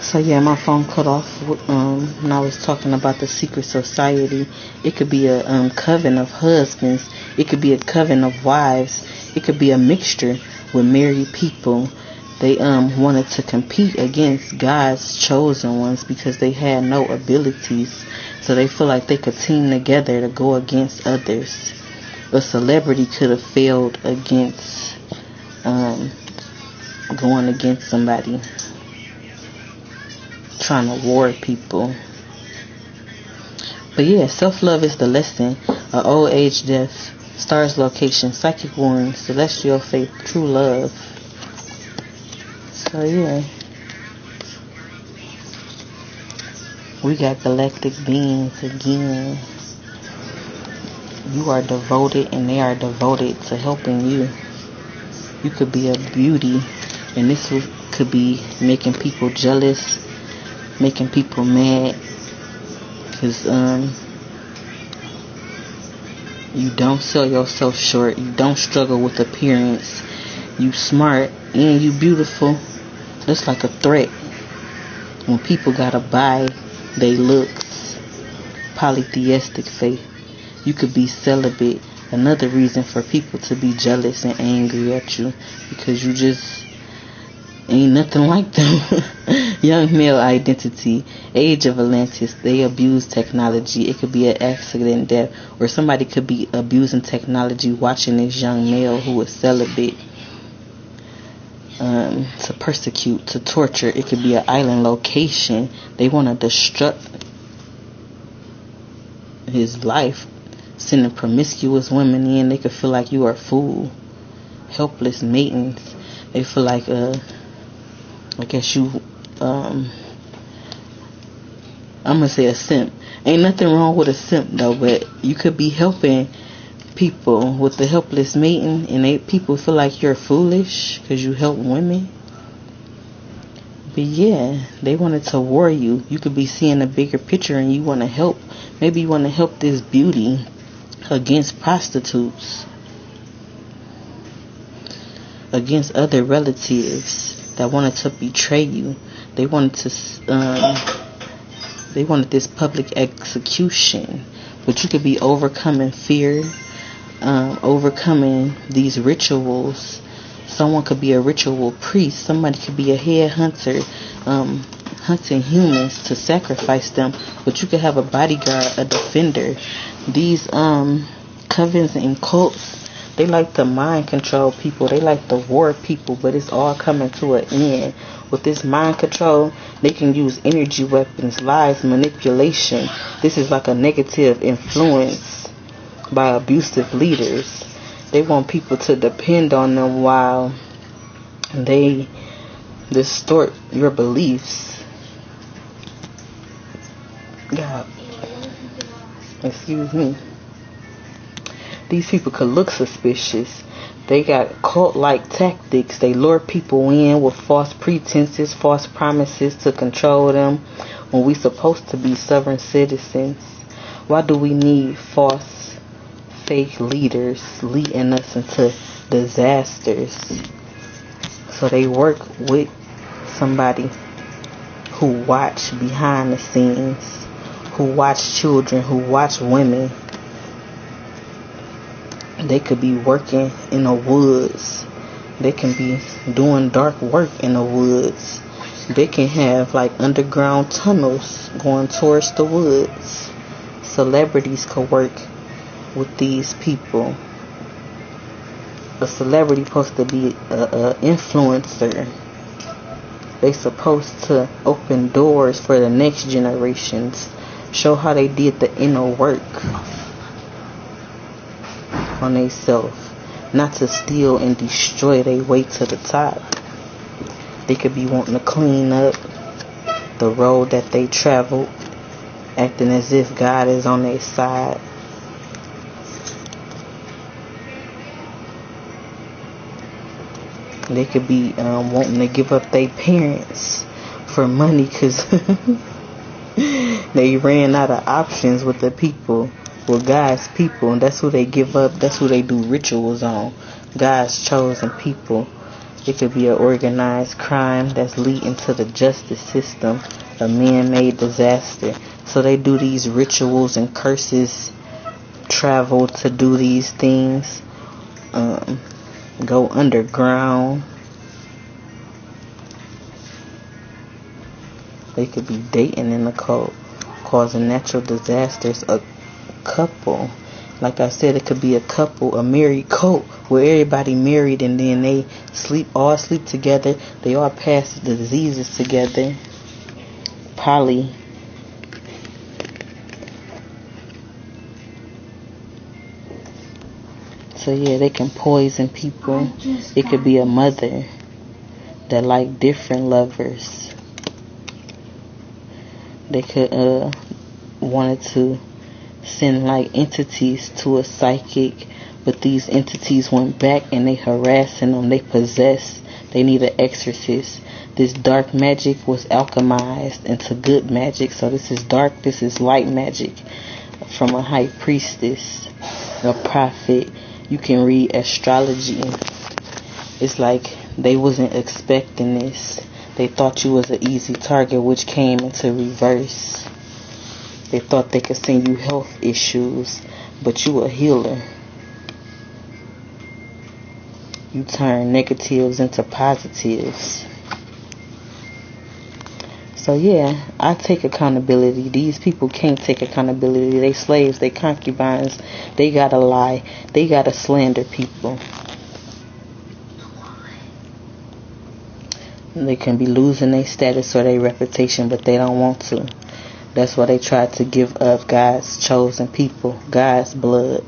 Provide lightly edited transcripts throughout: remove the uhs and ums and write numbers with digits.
So yeah, my phone cut off when I was talking about the secret society. It could be a coven of husbands. It could be a coven of wives. It could be a mixture with married people. They wanted to compete against God's chosen ones because they had no abilities. So they feel like they could team together to go against others. A celebrity could have failed against going against somebody, trying to ward people. But yeah, self-love is the lesson. Old age death, stars location, psychic warning, celestial faith, true love. So yeah, we got galactic beings again. You are devoted and they are devoted to helping you. You could be a beauty, and this could be making people jealous, making people mad, because you don't sell yourself short. You don't struggle with appearance. You smart and you beautiful. That's like a threat when people gotta buy they looks. Polytheistic faith. You could be celibate. Another reason for people to be jealous and angry at you, because you just ain't nothing like them. Young male identity, age of Atlantis. They abuse technology. It could be an accident, death, or somebody could be abusing technology, watching this young male who is celibate, to persecute, to torture. It could be an island location. They want to destruct his life, sending promiscuous women in. They could feel like you are a fool. Helpless maidens. They feel like I guess you I'm gonna say a simp. Ain't nothing wrong with a simp though, but you could be helping people with the helpless maiden, and people feel like you're foolish because you help women. But yeah, they wanted to war you. You could be seeing a bigger picture and you want to help. Maybe you want to help this beauty against prostitutes, against other relatives that wanted to betray you. They wanted this public execution. But you could be overcoming fear, overcoming these rituals. Someone could be a ritual priest. Somebody could be a head hunter, hunting humans to sacrifice them. But you could have a bodyguard, a defender. These covens and cults, they like to mind control people. They like to war people, but it's all coming to an end. With this mind control, they can use energy weapons, lies, manipulation. This is like a negative influence by abusive leaders. They want people to depend on them while they distort your beliefs. God. Excuse me. These people could look suspicious. They got cult-like tactics. They lure people in with false pretenses, false promises to control them when we supposed to be sovereign citizens. Why do we need false, fake leaders leading us into disasters? So they work with somebody who watch behind the scenes, who watch children, who watch women. They could be working in the woods. They can be doing dark work in the woods. They can have like underground tunnels going towards the woods. Celebrities could work with these people. A celebrity supposed to be a influencer. They supposed to open doors for the next generations. Show how they did the inner work on themselves, not to steal and destroy their way to the top. They could be wanting to clean up the road that they traveled, acting as if God is on their side. They could be wanting to give up their parents for money because they ran out of options with the people. With God's people, and that's who they give up. That's who they do rituals on. God's chosen people. It could be an organized crime that's leading to the justice system, a man-made disaster. So they do these rituals and curses, travel to do these things, go underground. They could be dating in the cult, causing natural disasters. A couple, like I said, it could be a couple, a married cult where everybody married and then they all sleep together. They all pass the diseases together. Poly. So yeah, they can poison people. It could be a mother that like different lovers. They could wanted to send like entities to a psychic, but these entities went back and they harassing them. They possessed. They need an exorcist. This dark magic was alchemized into good magic. So this is dark, this is light magic from a high priestess, a prophet. You can read astrology. It's like they wasn't expecting this. They thought you was an easy target, which came into reverse. They thought they could send you health issues, but you a healer. You turn negatives into positives. So yeah, I take accountability. These people can't take accountability. They slaves, they concubines. They gotta lie. They gotta slander people. They can be losing their status or their reputation, but they don't want to. That's why they try to give up God's chosen people, God's blood.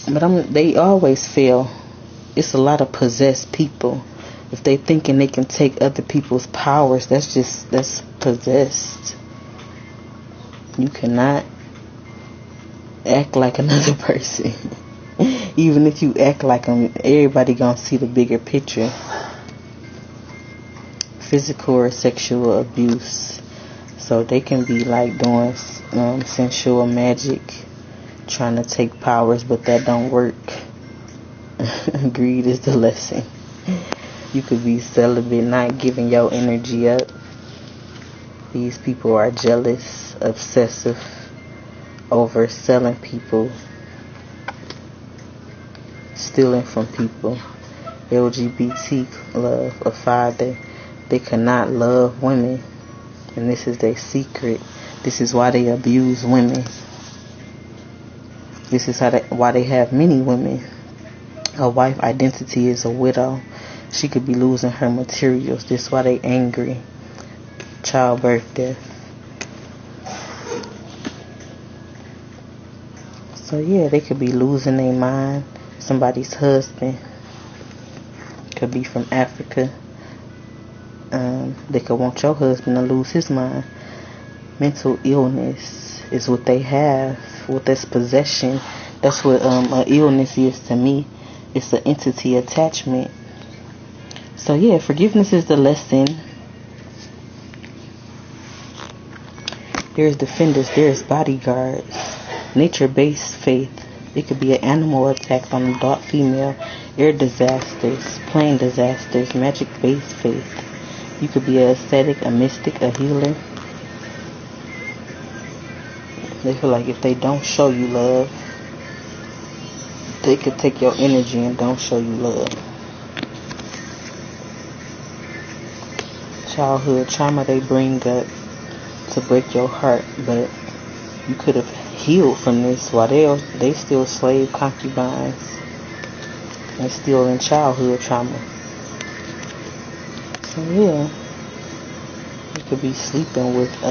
But they always fail. It's a lot of possessed people. If they thinking they can take other people's powers, that's possessed. You cannot act like another person. Even if you act like them, everybody gonna see the bigger picture. Physical or sexual abuse. So they can be like doing sensual magic, trying to take powers, but that don't work. Greed is the lesson. You could be celibate, not giving your energy up. These people are jealous, obsessive, overselling people, stealing from people. LGBT love, a father. They cannot love women, and this is their secret. This is why they abuse women. This is why they have many women. A wife identity is a widow. She could be losing her materials. This is why they angry. Childbirth, death. So yeah, they could be losing their mind. Somebody's husband could be from Africa. They could want your husband to lose his mind. Mental illness is what they have. With this possession, that's what an illness is to me. It's an entity attachment. So yeah, forgiveness is the lesson. There's defenders, there's bodyguards. Nature-based faith. It could be an animal attack on an adult female. Air disasters, plane disasters, magic-based faith. You could be an ascetic, a mystic, a healer. They feel like if they don't show you love, they could take your energy and don't show you love. Childhood trauma they bring up to break your heart, but you could have healed from this while they still slave concubines and still in childhood trauma. So yeah, you could be sleeping with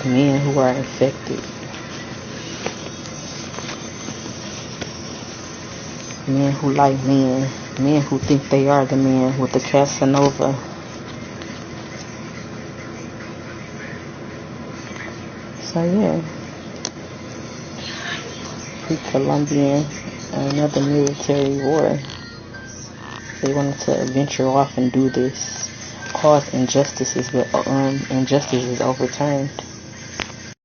men who are infected, men who like men who think they are the man with the Casanova. So yeah, pre-Columbian, another military war. They wanted to venture off and do this, cause injustices, but injustice is overturned.